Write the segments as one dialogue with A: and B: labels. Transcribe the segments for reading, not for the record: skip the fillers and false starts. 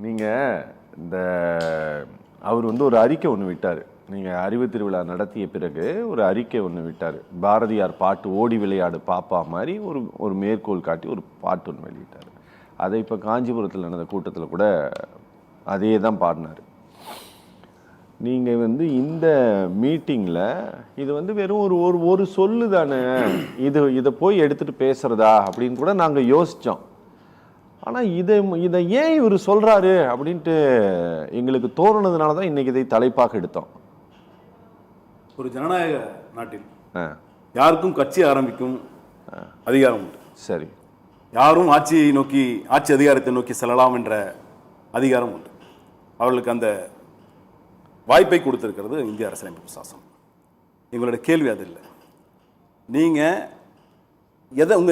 A: நீங்கள் இந்த அவர் ஒரு அறிக்கை ஒன்று விட்டார். நீங்கள் அறிவு திருவிழா நடத்திய பிறகு ஒரு அறிக்கை ஒன்று விட்டார். பாரதியார் பாட்டு ஓடி விளையாடு பாப்பா மாதிரி ஒரு மேற்கோள் காட்டி ஒரு பாட்டு ஒன்று வெளியிட்டார். அதை இப்போ காஞ்சிபுரத்தில் நடந்த கூட்டத்தில் கூட அதே தான் பாடினார். நீங்கள் இந்த மீட்டிங்கில் இது வெறும் ஒரு சொல்லு தானே, இதை போய் எடுத்துகிட்டு பேசுகிறதா அப்படின்னு கூட நாங்கள் யோசித்தோம். ஆனால் இதை ஏன் இவர் சொல்கிறாரு அப்படின்ட்டு எங்களுக்கு தோணுனதுனால தான் இன்றைக்கி இதை தலைப்பாக எடுத்தோம்.
B: ஒரு ஜனநாயக நாட்டில் யாருக்கும் கட்சி ஆரம்பிக்கும் அதிகாரம் உண்டு.
A: சரி,
B: யாரும் ஆட்சி அதிகாரத்தை நோக்கி செல்லலாம் என்ற அதிகாரம் உண்டு. அவர்களுக்கு அந்த வாய்ப்பை கொடுத்திருக்கிறது இந்திய அரசியலமைப்பு சாசனம். எங்களோட கேள்வி அது இல்லை.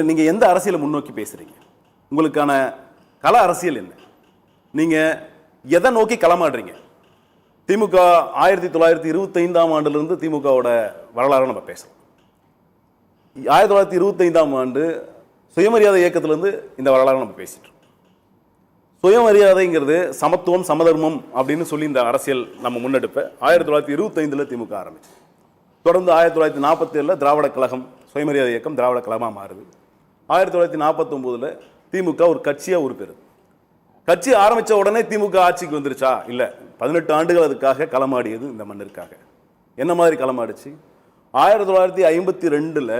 B: நீங்கள் எந்த அரசியலை முன்னோக்கி பேசுறீங்க? உங்களுக்கான கள அரசியல் என்ன? நீங்கள் எதை நோக்கி களமாடுறீங்க? திமுக 1925ஆம் ஆண்டிலிருந்து திமுகவோட வரலாறு நம்ம பேசுகிறோம். 1925ஆம் ஆண்டு சுயமரியாதை இயக்கத்திலிருந்து இந்த வரலாறு நம்ம பேசிட்டு இருக்கோம். சுயமரியாதைங்கிறது சமத்துவம் சமதர்மம் அப்படின்னு சொல்லி இந்த அரசியல் நம்ம முன்னெடுப்ப 1925 திமுக ஆரம்பிச்சு. தொடர்ந்து 1947 திராவிட கழகம் சுயமரியாதை இயக்கம் திராவிட கழகமாக மாறுது. 1949 திமுக ஒரு கட்சியாக உருப்பெறுது. கட்சி ஆரம்பித்த உடனே திமுக ஆட்சிக்கு வந்துருச்சா? இல்லை, 18 ஆண்டுகள் அதுக்காக களமாடியது இந்த மண்ணிற்காக. என்ன மாதிரி களமாடிச்சு? 1952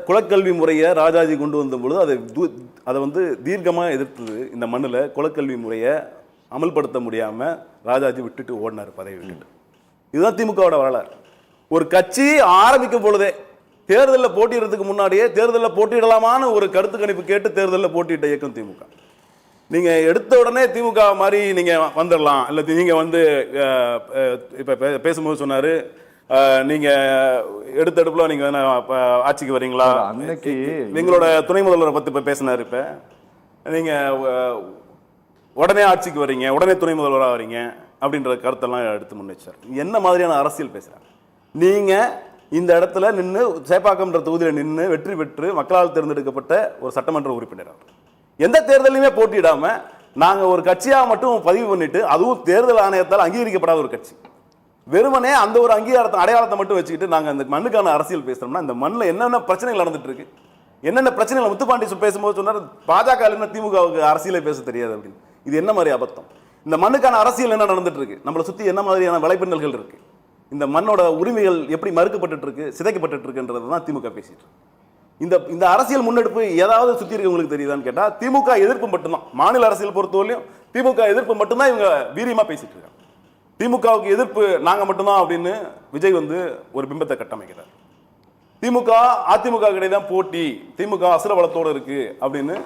B: குலக்கல்வி முறையை ராஜாஜி கொண்டு வந்த பொழுது அதை தீர்க்கமாக எதிர்த்தது இந்த மண்ணில். குலக்கல்வி முறையை அமல்படுத்த முடியாமல் ராஜாஜி விட்டுட்டு ஓடினார் பதவி விட்டுட்டு. இதுதான் திமுகவோட வரலாறு. ஒரு கட்சி ஆரம்பிக்கும் பொழுதே தேர்தலில் போட்டியிடறதுக்கு முன்னாடியே தேர்தலில் போட்டியிடலாமான ஒரு கருத்து கணிப்பு கேட்டு தேர்தலில் போட்டியிட்ட இயக்கம் திமுக. நீங்கள் எடுத்த உடனே திமுக மாதிரி நீங்கள் வந்துடலாம். இல்லை, நீங்கள் இப்போ பேசும்போது சொன்னார், நீங்கள் எடுத்தடுப்பில் நீங்கள் ஆட்சிக்கு வரீங்களா?
A: அன்னைக்கு
B: எங்களோட துணை முதல்வரை பற்றி இப்போ பேசினார். இப்போ நீங்கள் உடனே ஆட்சிக்கு வரீங்க, உடனே துணை முதல்வராக வரீங்க அப்படின்ற கருத்தெல்லாம் எடுத்து முன்வச்சார். என்ன மாதிரியான அரசியல் பேசுகிறாங்க? நீங்கள் இந்த இடத்துல நின்று சேப்பாக்கம்ன்ற தொகுதியில் நின்று வெற்றி பெற்று மக்களால் தேர்ந்தெடுக்கப்பட்ட ஒரு சட்டமன்ற உறுப்பினர். எந்த தேர்தலையுமே போட்டியிடாமல் நாங்கள் ஒரு கட்சியாக மட்டும் பதிவு பண்ணிட்டு, அதுவும் தேர்தல் ஆணையத்தால் அங்கீகரிக்கப்படாத ஒரு கட்சி, வெறுமனே அந்த ஒரு அடையாளத்தை மட்டும் வச்சுக்கிட்டு நாங்கள் இந்த மண்ணுக்கான அரசியல் பேசுகிறோம்னா, இந்த மண்ணில் என்னென்ன பிரச்சனைகள் நடந்துட்டு இருக்கு, என்னென்ன பிரச்சனைகள் முத்துப்பாண்டி பேசும்போது சொன்னார், பாஜக திமுகவுக்கு அரசியலை பேச தெரியாது அப்படின்னு. இது என்ன மாதிரி அபத்தம்? இந்த மண்ணுக்கான அரசியல் என்ன நடந்துட்டு இருக்கு? நம்மளை சுற்றி என்ன மாதிரியான வலைப்பின்னல்கள் இருக்கு? இந்த மண்ணோட உரிமைகள் எப்படி மறுக்கப்பட்டு இருக்கு, சிதைக்கப்பட்டு இருக்குன்றது தான் திமுக பேசிட்டு. இந்த அரசியல் முன்னெடுப்பு ஏதாவது சுற்றி இருக்கு உங்களுக்கு தெரியுதான்னு கேட்டால், திமுக எதிர்ப்பு மட்டும்தான். மாநில அரசியல் பொறுத்தவரையும் திமுக எதிர்ப்பு மட்டும்தான் இவங்க வீரியமாக பேசிட்டு இருக்காங்க. திமுகவுக்கு எதிர்ப்பு நாங்கள் மட்டும்தான் அப்படின்னு விஜய் ஒரு பிம்பத்தை கட்டமைக்கிறார். திமுக அதிமுக கிடையாது தான் போட்டி, திமுக அசுர பலத்தோடு இருக்கு அப்படின்னு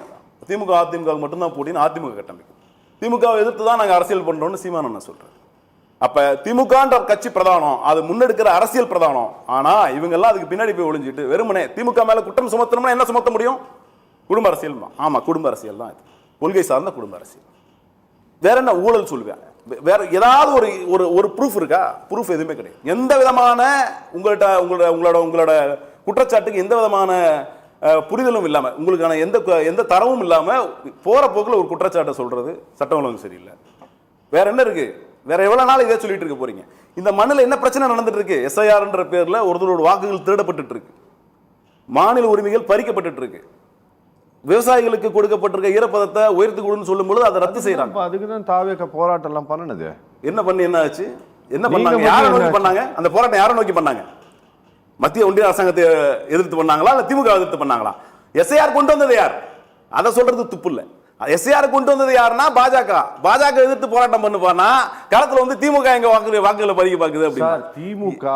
B: திமுக அதிமுக மட்டும்தான் போட்டின்னு அதிமுக கட்டமைக்கும். திமுகவை எதிர்த்து தான் நாங்கள் அரசியல் பண்றோம்னு சீமானண்ணா சொல்றாரு. அப்ப திமுகன்ற கட்சி பிரதானம், அது முன்னெடுக்கிற அரசியல் பிரதானம். ஆனா இவங்க எல்லாம் அதுக்கு பின்னாடி போய் ஒளிஞ்சிட்டு வெறுமனே திமுக மேல குற்றம் சுமத்தணும்னா என்ன சுமத்த முடியும்? குடும்ப அரசியல் தான். ஆமா, குடும்ப அரசியல் தான் இது, கொள்கை சார்ந்த குடும்ப அரசியல். வேற என்ன ஊழல் சொல்லுவேன்? வேற ஏதாவது ஒரு ப்ரூஃப் இருக்கா? ப்ரூஃப் எதுவுமே கிடையாது. எந்த விதமான உங்களோட குற்றச்சாட்டுக்கு எந்த விதமான புரிதலும் இல்லாம, உங்களுக்கான எந்த தரவும் இல்லாம போற போக்கில் ஒரு குற்றச்சாட்டை சொல்றது சட்டம் ஒழுங்கு சரியில்லை. வேற என்ன இருக்கு? வேற எவ்வளவு நாள் இதே சொல்லிட்டு இருக்க போறீங்க? இந்த மண்ணில் என்ன பிரச்சனை நடந்துட்டு இருக்கு? எஸ்ஐஆர்ன்ற பேர்ல ஒருத்தரோட வாக்குகள் திருடப்பட்டு இருக்கு, மாநில உரிமைகள் பறிக்கப்பட்டு இருக்கு, விவசாயிகளுக்கு கொடுக்கப்பட்டிருக்க ஈரப்பதத்தை உயர்த்தி கொடுன்னு சொல்லும் பொழுது அதை ரத்து செய்யறாங்க.
A: அதுக்குதான் தாவேக போராட்டம் எல்லாம் பண்ணனது.
B: என்ன ஆச்சு? என்ன பண்ணாங்க? யாரை நோக்கி பண்ணாங்க அந்த போராட்டம்? யாரை நோக்கி பண்ணாங்க? மத்திய ஒன்றிய அரசாங்கத்தை எதிர்த்து பண்ணாங்களா, இல்ல திமுக எதிர்த்து பண்ணாங்களா? எஸ்ஐஆர் கொண்டு வந்தது யார்? அதை சொல்றது துப்பு இல்ல. எஸ்ஐஆர் கொண்டு வந்தது யாருன்னா பாஜக எதிர்த்து போராட்டம் பண்ணுவானா, களத்துல திமுக எங்க வாக்குகளை பறிக்க பாக்குது அப்படின்னு.
A: திமுக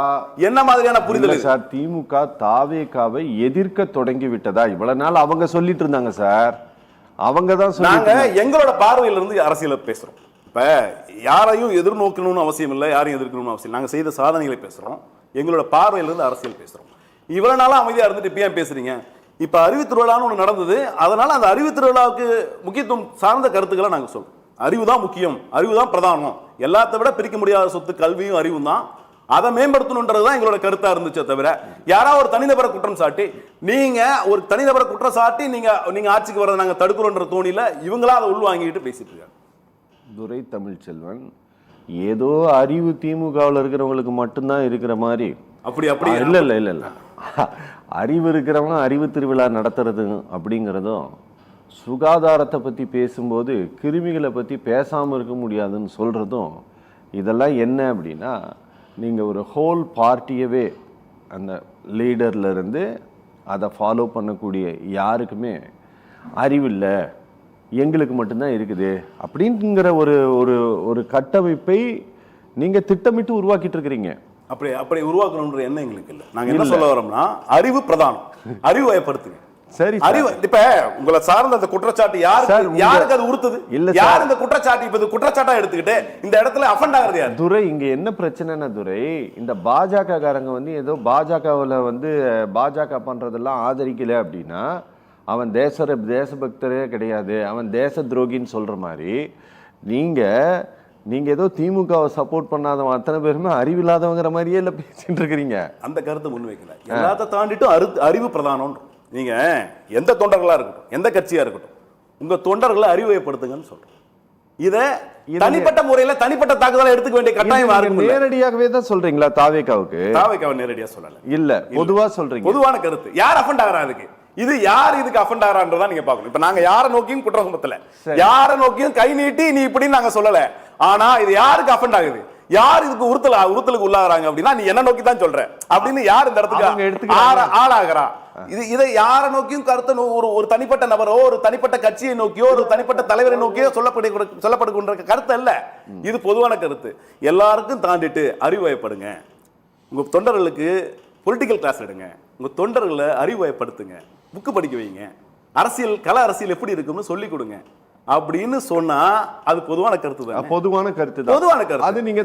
B: என்ன மாதிரியான புரிதல்
A: சார்? திமுக தாவேகாவை எதிர்க்க தொடங்கி விட்டதா? இவ்வளவு நாள் அவங்க சொல்லிட்டு இருந்தாங்க சார். அவங்க தான்
B: நாங்க எங்களோட பார்வையில இருந்து அரசியல பேசுறோம். இப்ப யாரையும் எதிர்நோக்கணும்னு அவசியம் இல்லை, யாரையும் எதிர்க்கணும்னு அவசியம். நாங்க செய்த சாதனைகளை பேசுறோம், எங்களோட பார்வையில இருந்து அரசியல் பேசுறோம். இவ்வளவு நாளா அமைதியா இருந்துட்டு இப்ப ஏன் பேசுறீங்க? இப்ப அறிவு திருவிழான்னு ஒண்ணு நடந்தது, அதனால அந்த அறிவு திருவிழாவுக்கு முக்கியத்துவம் சார்ந்த கருத்துக்களை நாங்க சொல்றோம். அறிவு தான் முக்கியம், அறிவு தான் பிரதானம். எல்லாத்த விட பிரிக்க முடியாத சொத்து கல்வியும் அறிவும் தான். அதை மேம்படுத்தணுன்றதுதான் எங்களோட கருத்தா இருந்துச்சே தவிர யாராவது ஒரு தனிநபரை குற்றம் சாட்டி நீங்க ஒரு தனிநபரை குற்றம் சாட்டி நீங்க ஆட்சிக்கு வரதை நாங்க தடுக்கிறோன்ற தோணியில இவங்களா அதை உள்வாங்கிட்டு பேசிட்டு இருக்காங்க.
A: துரை தமிழ்ச்செல்வன் ஏதோ அறிவு திமுகவில் இருக்கிறவங்களுக்கு மட்டும்தான் இருக்கிற மாதிரி
B: அப்படி அப்படி
A: இல்ல இல்ல இல்ல இல்ல அறிவு இருக்கிறவங்க அறிவு திருவிழா நடத்துறது அப்படிங்கிறதும், சுகாதாரத்தை பத்தி பேசும்போது கிருமிகளை பத்தி பேசாம இருக்க முடியாதுன்னு சொல்றதும், இதெல்லாம் என்ன அப்படின்னா நீங்க ஒரு ஹோல் பார்ட்டியவே அந்த லீடர்ல இருந்து அதை ஃபாலோ பண்ணக்கூடிய யாருக்குமே அறிவில்லை, எங்களுக்கு மட்டும்தான் இருக்குது அப்படிங்கிற ஒரு ஒரு ஒரு கட்டமைப்பை நீங்க திட்டமிட்டு உருவாக்கிட்டு இருக்கிறீங்க.
B: அப்படி உருவாக்கணும்ன்ற எண்ணம் எங்களுக்கு இல்லை. நாங்க என்ன சொல்ல வரோம்னா அறிவு பிரதானம், அறிவு வயப்படுத்துங்க.
A: சரி,
B: அறிவு இப்ப உங்களை சார்ந்த அந்த குற்றச்சாட்டு யாருக்கு அது உறுத்துது இல்ல, யார் இந்த குற்றச்சாட்டு இப்ப குற்றச்சாட்டா எடுத்துக்கிட்டு இந்த இடத்துல அஃபண்ட் ஆகுறது யார்?
A: துரை, இங்க என்ன பிரச்சனைனா துரை, இந்த பாஜக காரங்க வந்து ஏதோ பாஜகவுல வந்து பாஜக பண்றதெல்லாம் ஆதரிக்கல அப்படின்னா அவன் தேசபக்தரே கிடையாது, அவன் தேச துரோகின்னு சொல்ற மாதிரி நீங்க ஏதோ திமுகவை சப்போர்ட் பண்ணாதவன் அத்தனை பேருமே அறிவில்லாதவங்கிற மாதிரியே இல்ல பேசிட்டு இருக்கிறீங்க.
B: அந்த கருத்தை முன்வைக்கல. எல்லாத்த தாண்டிட்டும் அறிவு பிரதானம். நீங்க எந்த தொண்டர்களா இருக்கட்டும், எந்த கட்சியா இருக்கட்டும், உங்க தொண்டர்களை அறிவுயப்படுத்துங்கன்னு சொல்றேன். இத தனிப்பட்ட முறையில தனிப்பட்ட தாக்குதலை எடுத்துக்க வேண்டிய கட்டாயம்
A: நேரடியாகவே தான் சொல்றீங்களா? தாவேக்காவை
B: நேரடியா சொல்லல,
A: இல்ல பொதுவா சொல்றீங்க.
B: பொதுவான கருத்து. யார் அஃபண்ட் ஆகிறா அதுக்கு? இது யார் இதுக்கு அஃபண்ட் ஆகிறான்றதா நீங்க பாக்கணும். இப்ப நாங்க யாரை நோக்கியும் குற்றம் சுமத்தல, யாரை நோக்கியும் கை நீட்டி நீ இப்படின்னு நாங்க சொல்லல. ஆனா இது யாருக்கு அஃபண்ட் ஆகுது, யார் இதுக்கு உறுத்தலுக்கு உள்ளாகிறாங்க அப்படின்னா நீ என்ன நோக்கி தான் சொல்ற அப்படின்னு யார் இந்த இடத்துக்கு ஆளாகிறா? இதை யாரை நோக்கியும் கருத்தை ஒரு தனிப்பட்ட நபரோ ஒரு தனிப்பட்ட கட்சியை நோக்கியோ ஒரு தனிப்பட்ட தலைவரை நோக்கியோ சொல்லப்படுகின்ற கருத்து அல்ல. இது பொதுவான கருத்து. எல்லாருக்கும் தாண்டிட்டு அறிவுயப்படுங்க. உங்க தொண்டர்களுக்கு பொலிட்டிக்கல் கிளாஸ் எடுங்க, உங்க தொண்டர்களை அறிவுயப்படுத்துங்க, புக்கு படிக்க வைங்க, கள அரசியல் எப்படி இருக்குன்னு சொல்லி கொடுங்க அப்படின்னு சொன்னா அது பொதுவான கருத்து தான். பொதுவான கருத்து. அது நீங்க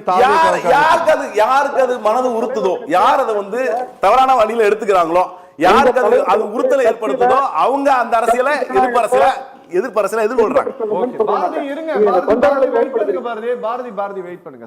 B: யாருக்கு அது மனது உறுத்துதோ, யார் அதை வந்து தவறான வழியில எடுத்துக்கிறாங்களோ, யாருக்கு அது உறுத்தலை ஏற்படுத்துதோ அவங்க அந்த அரசியலை எதிர்ப்பு அரசியலை எதிர்கொள்றாங்க. பாரதி வெயிட் பண்ணுங்க.